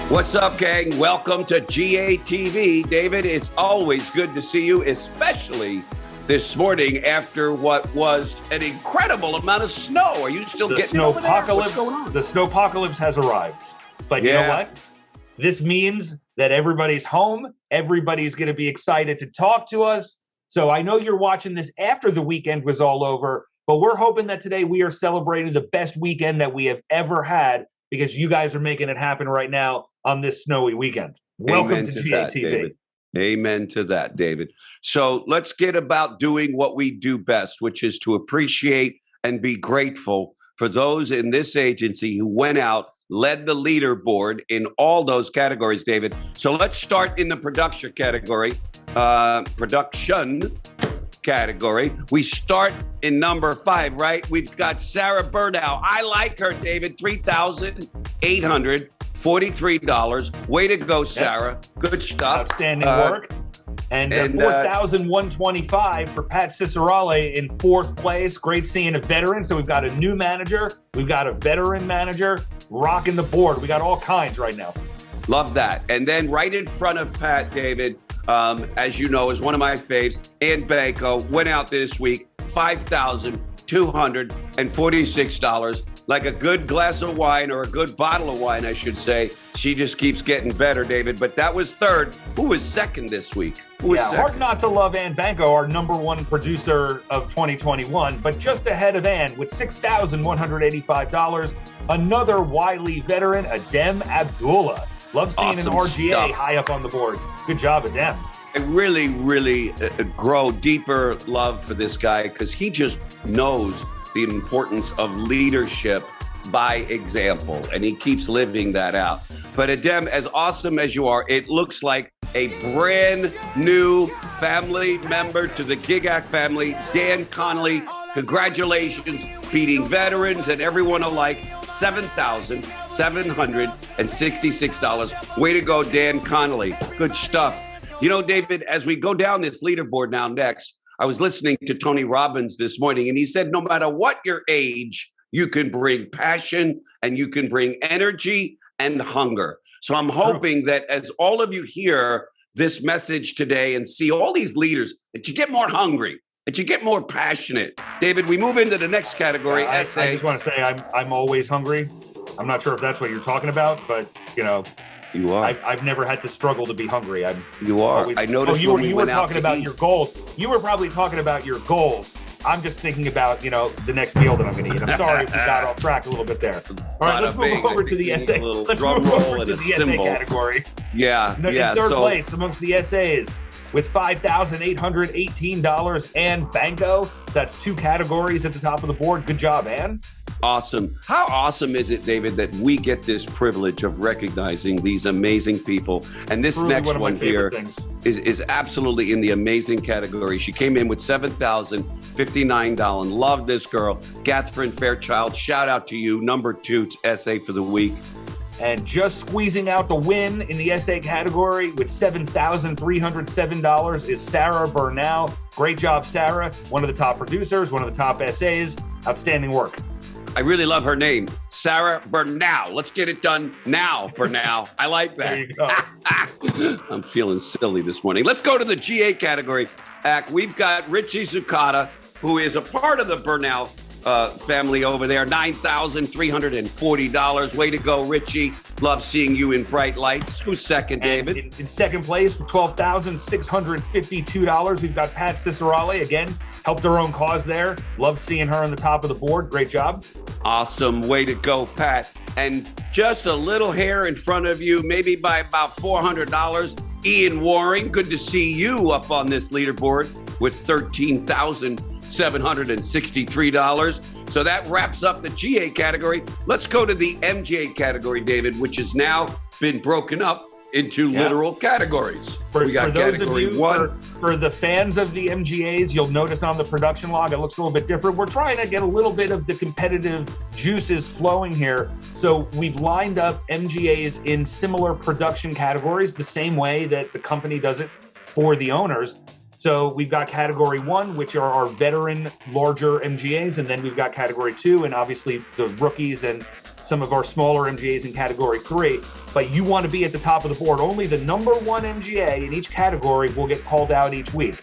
What's up, gang? Welcome to Gatv. David, it's always good to see you, especially this morning after what was an incredible amount of snow. Are you still getting over there? What's going on? The snowpocalypse has arrived. But you know what? This means that everybody's home. Everybody's going to be excited to talk to us. So I know you're watching this after the weekend was all over, but we're hoping that today we are celebrating the best weekend that we have ever had because you guys are making it happen right now on this snowy weekend. Welcome to Gatv. Amen to that, David. So let's get about doing what we do best, which is to appreciate and be grateful for those in this agency who went out, led the leaderboard in all those categories, David. So let's start in the production category. We start in number 5, right? We've got Sarah Bernal. I like her, David. $3,843. Way to go, Sarah. Good stuff. Outstanding work. And $4,125 for Pat Cicerale in 4th place. Great seeing a veteran. So we've got a new manager. We've got a veteran manager rocking the board. We got all kinds right now. Love that. And then right in front of Pat, David, as you know, is one of my faves. Ann Banco went out this week, $5,246. Like a good glass of wine, or a good bottle of wine, I should say. She just keeps getting better, David. But that was 3rd. Who was 2nd this week? Hard not to love Ann Banco, our #1 producer of 2021. But just ahead of Ann with $6,185. Another Wiley veteran, Adem Abdullah. Love seeing an RGA high up on the board. Good job, Adem. I really, really grow deeper love for this guy because he just knows the importance of leadership by example, and he keeps living that out. But Adem, as awesome as you are, it looks like a brand new family member to the Gigac family, Dan Connolly. Congratulations, beating veterans and everyone alike, $7,766. Way to go, Dan Connolly. Good stuff. You know, David, as we go down this leaderboard now next, I was listening to Tony Robbins this morning, and he said, no matter what your age, you can bring passion and you can bring energy and hunger. So I'm hoping that as all of you hear this message today and see all these leaders, that you get more hungry, that you get more passionate. David, we move into the next category, essay. I just want to say I'm always hungry. I'm not sure if that's what you're talking about, but, you know. You are. I've never had to struggle to be hungry. You are. Always, I noticed you were talking about your goals. You were probably talking about your goals. I'm just thinking about, the next meal that I'm going to eat. I'm sorry if we got off track a little bit there. All right, let's move over to the essay. Let's move over to the essay category. Yeah. In 3rd place amongst the essays with $5,818 and Banco. So that's 2 categories at the top of the board. Good job, Ann. Awesome. How awesome is it, David, that we get this privilege of recognizing these amazing people? And this next one here is absolutely in the amazing category. She came in with $7,059. Love this girl. Catherine Fairchild, shout out to you. #2 essay for the week. And just squeezing out the win in the essay category with $7,307 is Sarah Bernal. Great job, Sarah. One of the top producers, one of the top essays. Outstanding work. I really love her name, Sarah Bernal. Let's get it done now, Bernal. I like that. There you go. I'm feeling silly this morning. Let's go to the GA category. We've got Richie Zuccata, who is a part of the Bernal family over there, $9,340. Way to go, Richie. Love seeing you in bright lights. Who's 2nd, David? In 2nd place with $12,652. We've got Pat Cicerale again. Helped her own cause there. Love seeing her on the top of the board. Great job. Awesome. Way to go, Pat. And just a little hair in front of you, maybe by about $400. Ian Waring, good to see you up on this leaderboard with $13,763. So that wraps up the GA category. Let's go to the MGA category, David, which has now been broken up into literal categories. We got category 1. For the fans of the MGAs, you'll notice on the production log, it looks a little bit different. We're trying to get a little bit of the competitive juices flowing here. So we've lined up MGAs in similar production categories, the same way that the company does it for the owners. So we've got category 1, which are our veteran larger MGAs, and then we've got category 2, and obviously the rookies and some of our smaller MGAs in category 3. But you want to be at the top of the board. Only the number 1 MGA in each category will get called out each week.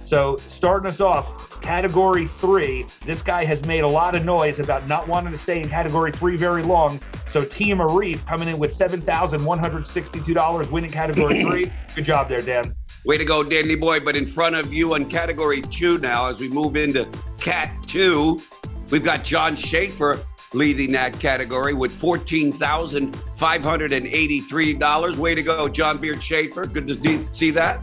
So starting us off, category 3, this guy has made a lot of noise about not wanting to stay in category 3 very long. So Team Arif coming in with $7,162, winning category 3. Good job there, Dan. Way to go, Danny boy. But in front of you on category 2 now, as we move into Cat 2, we've got John Schaefer leading that category with $14,583. Way to go, John Beard Schaefer. Good to see that.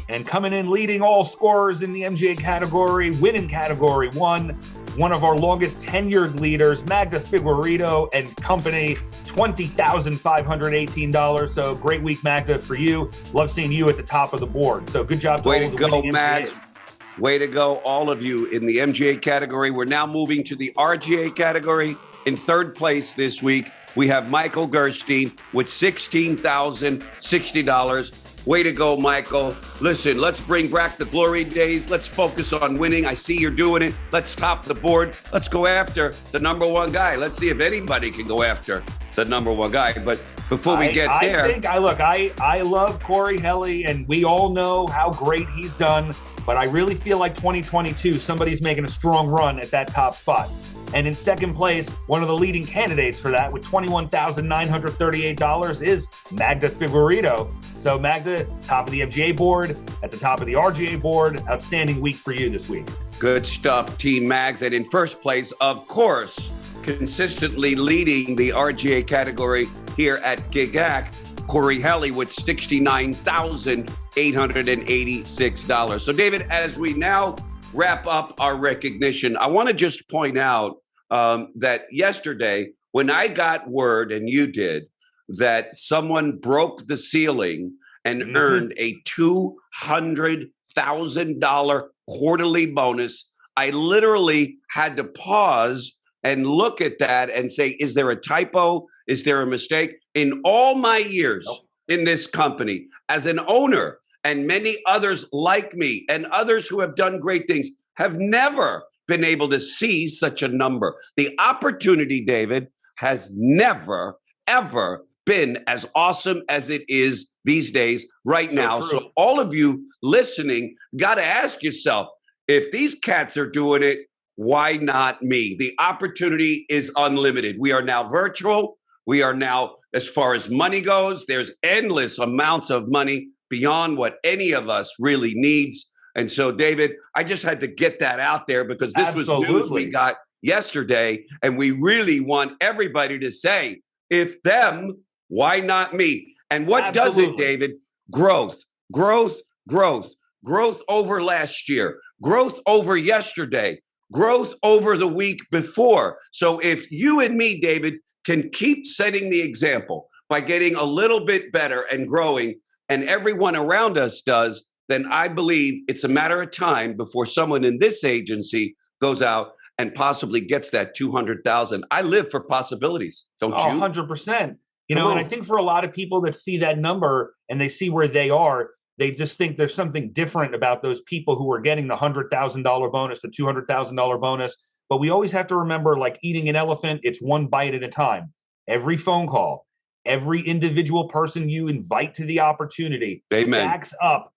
And coming in leading all scorers in the MGA category, winning category 1, one of our longest tenured leaders, Magda Figueredo and company, $20,518. So great week, Magda, for you. Love seeing you at the top of the board. So good job to Way all to the go, winning Mags. MGAs. Way to go, all of you in the MGA category. We're now moving to the RGA category. In third place this week, we have Michael Gerstein with $16,060. Way to go, Michael. Listen, let's bring back the glory days. Let's focus on winning. I see you're doing it. Let's top the board. Let's go after the number 1 guy. Let's see if anybody can go after the number 1 guy. But before we get there. I love Corey Helly, and we all know how great he's done. But I really feel like 2022, somebody's making a strong run at that top spot. And in second place, one of the leading candidates for that with $21,938 is Magda Figueredo. So Magda, top of the MGA board, at the top of the RGA board. Outstanding week for you this week. Good stuff, Team Mags. And in first place, of course, consistently leading the RGA category here at GigAc, Corey Helly with $69,886. So David, as we now wrap up our recognition, I want to just point out that yesterday, when I got word, and you did, that someone broke the ceiling and earned a $200,000 quarterly bonus, I literally had to pause and look at that and say, is there a typo? Is there a mistake? In all my years in this company, as an owner, and many others like me and others who have done great things, have never been able to see such a number. The opportunity, David, has never, ever been as awesome as it is these days right now. True. So all of you listening got to ask yourself, if these cats are doing it, why not me? The opportunity is unlimited. We are now virtual. We are now, as far as money goes, there's endless amounts of money beyond what any of us really needs. And so, David, I just had to get that out there because this was news we got yesterday. And we really want everybody to say, if them, why not me? And what does it, David? Growth, growth, growth, growth over last year, growth over yesterday, growth over the week before. So if you and me, David, can keep setting the example by getting a little bit better and growing, and everyone around us does, then I believe it's a matter of time before someone in this agency goes out and possibly gets that 200,000. I live for possibilities, don't you? 100%. You know, and I think for a lot of people that see that number and they see where they are, they just think there's something different about those people who are getting the $100,000 bonus, the $200,000 bonus. But we always have to remember, like eating an elephant, it's one bite at a time. Every phone call, every individual person you invite to the opportunity stacks up.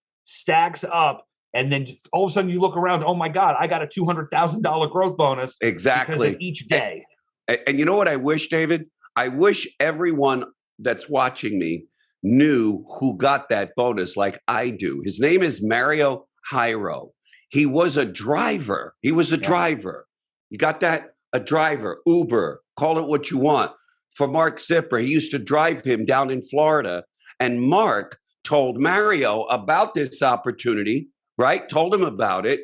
And then all of a sudden you look around, oh my God, I got a $200,000 growth bonus. Exactly. Because of each day. And you know what I wish, David? I wish everyone that's watching me knew who got that bonus like I do. His name is Mario Jairo. He was a driver. He was a driver. You got that? A driver, Uber, call it what you want. For Mark Zipper, he used to drive him down in Florida. And Mark told Mario about this opportunity, right? Told him about it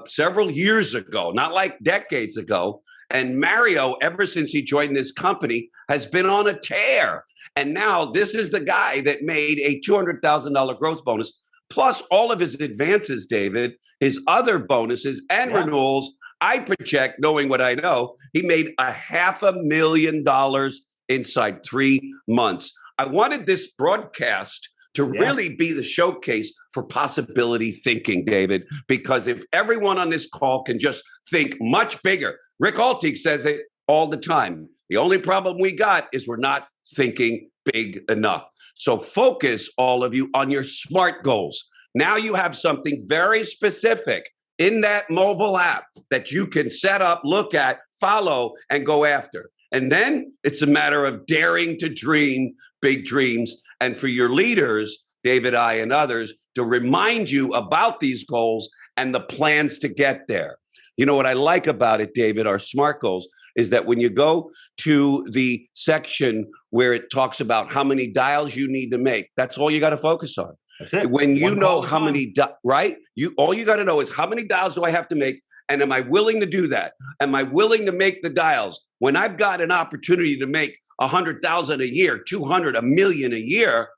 several years ago, not like decades ago. And Mario, ever since he joined this company, has been on a tear. And now this is the guy that made a $200,000 growth bonus, plus all of his advances, David, his other bonuses and renewals. I project, knowing what I know, he made $500,000 inside 3 months. I wanted this broadcast to really be the showcase for possibility thinking, David, because if everyone on this call can just think much bigger, Rick Altig says it all the time. The only problem we got is we're not thinking big enough. So focus, all of you, on your SMART goals. Now you have something very specific in that mobile app that you can set up, look at, follow, and go after. And then it's a matter of daring to dream big dreams. And for your leaders, David, I, and others, to remind you about these goals and the plans to get there. You know what I like about it, David, our SMART goals, is that when you go to the section where it talks about how many dials you need to make, that's all you got to focus on. That's it. When you know how many, right? All you got to know is how many dials do I have to make? And am I willing to do that? Am I willing to make the dials? When I've got an opportunity to make 100,000 a year, 200, a million a year,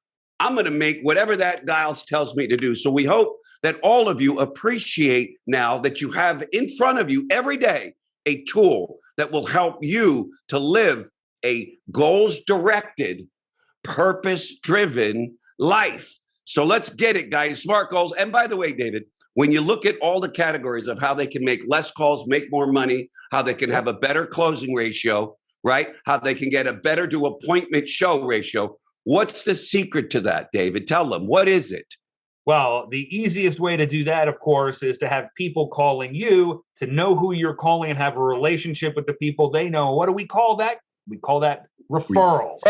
I'm going to make whatever that dials tells me to do. So we hope that all of you appreciate now that you have in front of you every day a tool that will help you to live a goals-directed, purpose-driven life. So let's get it, guys. SMART goals. And by the way, David, when you look at all the categories of how they can make less calls, make more money, how they can have a better closing ratio, right? How they can get a better to appointment show ratio. What's the secret to that, David? Tell them. What is it? Well, the easiest way to do that, of course, is to have people calling you, to know who you're calling and have a relationship with the people they know. What do we call that? We call that referrals.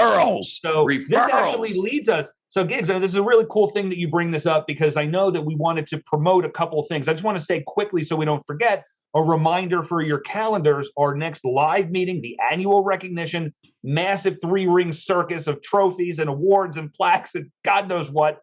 So this actually leads us. So Giggs, this is a really cool thing that you bring this up, because I know that we wanted to promote a couple of things. I just want to say quickly, so we don't forget, a reminder for your calendars, our next live meeting, the annual recognition, massive 3-ring circus of trophies and awards and plaques and God knows what.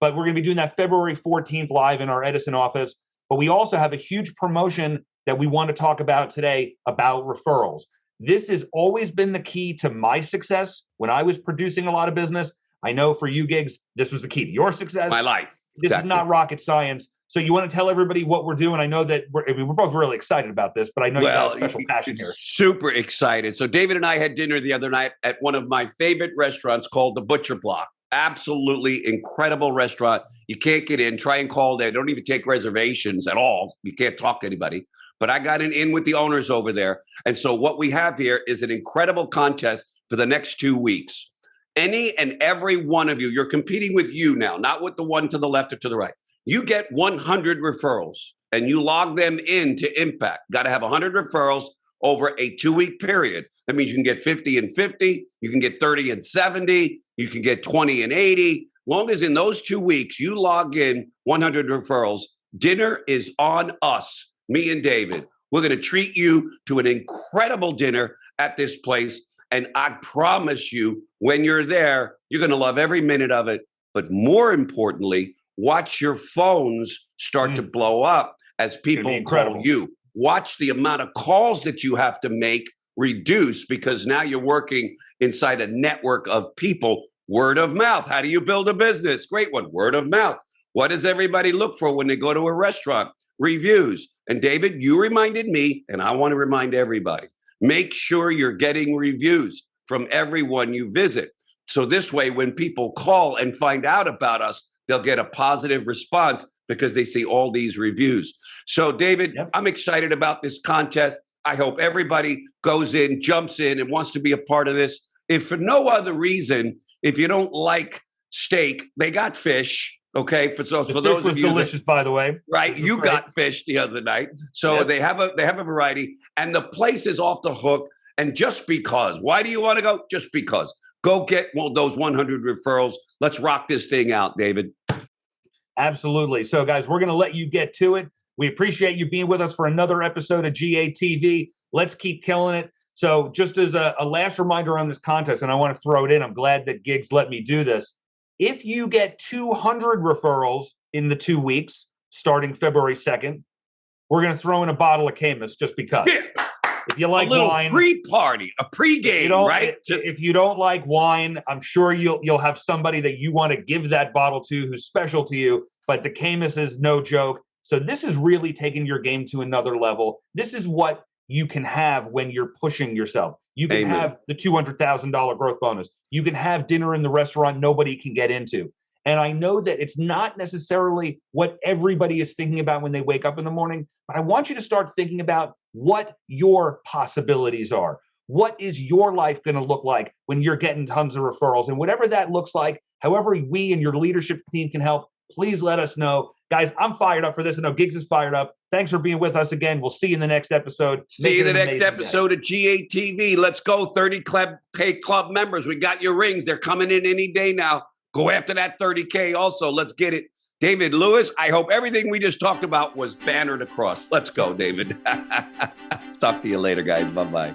But we're going to be doing that February 14th live in our Edison office. But we also have a huge promotion that we want to talk about today about referrals. This has always been the key to my success when I was producing a lot of business. I know for you, Giggs, this was the key to your success. My life. This is not rocket science. So you want to tell everybody what we're doing? I know that we're both really excited about this, but I know you got a special passion here. Super excited. So David and I had dinner the other night at one of my favorite restaurants called the Butcher Block. Absolutely incredible restaurant. You can't get in. Try and call there. Don't even take reservations at all. You can't talk to anybody. But I got an in with the owners over there. And so what we have here is an incredible contest for the next 2 weeks. Any and every one of you, you're competing with you now, not with the one to the left or to the right. You get 100 referrals and you log them into Impact. Got to have 100 referrals over a 2-week period. That means you can get 50 and 50. You can get 30 and 70. You can get 20 and 80. Long as in those 2 weeks you log in 100 referrals, dinner is on us, me and David. We're going to treat you to an incredible dinner at this place. And I promise you, when you're there, you're going to love every minute of it. But more importantly, watch your phones start to blow up as people call you. Watch the amount of calls that you have to make reduce, because now you're working inside a network of people. Word of mouth. How do you build a business? Great one. Word of mouth. What does everybody look for when they go to a restaurant? Reviews. And David, you reminded me, and I want to remind everybody, make sure you're getting reviews from everyone you visit. So this way, when people call and find out about us, they'll get a positive response because they see all these reviews. So David, I'm excited about this contest. I hope everybody goes in, jumps in, and wants to be a part of this. If for no other reason, if you don't like steak, they got fish. Okay, for those of you, delicious, by the way. Right, you got fish the other night, so they have a variety, and the place is off the hook. And just because, why do you want to go? Just because. Go get those 100 referrals. Let's rock this thing out, David. Absolutely. So, guys, we're going to let you get to it. We appreciate you being with us for another episode of Gatv. Let's keep killing it. So, just as a last reminder on this contest, and I want to throw it in, I'm glad that Giggs let me do this. If you get 200 referrals in the 2 weeks, starting February 2nd, we're going to throw in a bottle of Camus just because. Yeah. If you like a little wine, pre-party, a pre-game, right? If you don't like wine, I'm sure you'll have somebody that you want to give that bottle to who's special to you. But the Camus is no joke. So this is really taking your game to another level. This is what you can have when you're pushing yourself. You can have the $200,000 growth bonus. You can have dinner in the restaurant nobody can get into. And I know that it's not necessarily what everybody is thinking about when they wake up in the morning, but I want you to start thinking about what your possibilities are. What is your life going to look like when you're getting tons of referrals? And whatever that looks like, however we and your leadership team can help, please let us know. Guys, I'm fired up for this. I know Giggs is fired up. Thanks for being with us again. We'll see you in the next episode. See you in the next episode of GATV. Let's go, 30K club members. We got your rings. They're coming in any day now. Go after that 30K also. Let's get it. David Lewis, I hope everything we just talked about was bannered across. Let's go, David. Talk to you later, guys. Bye-bye.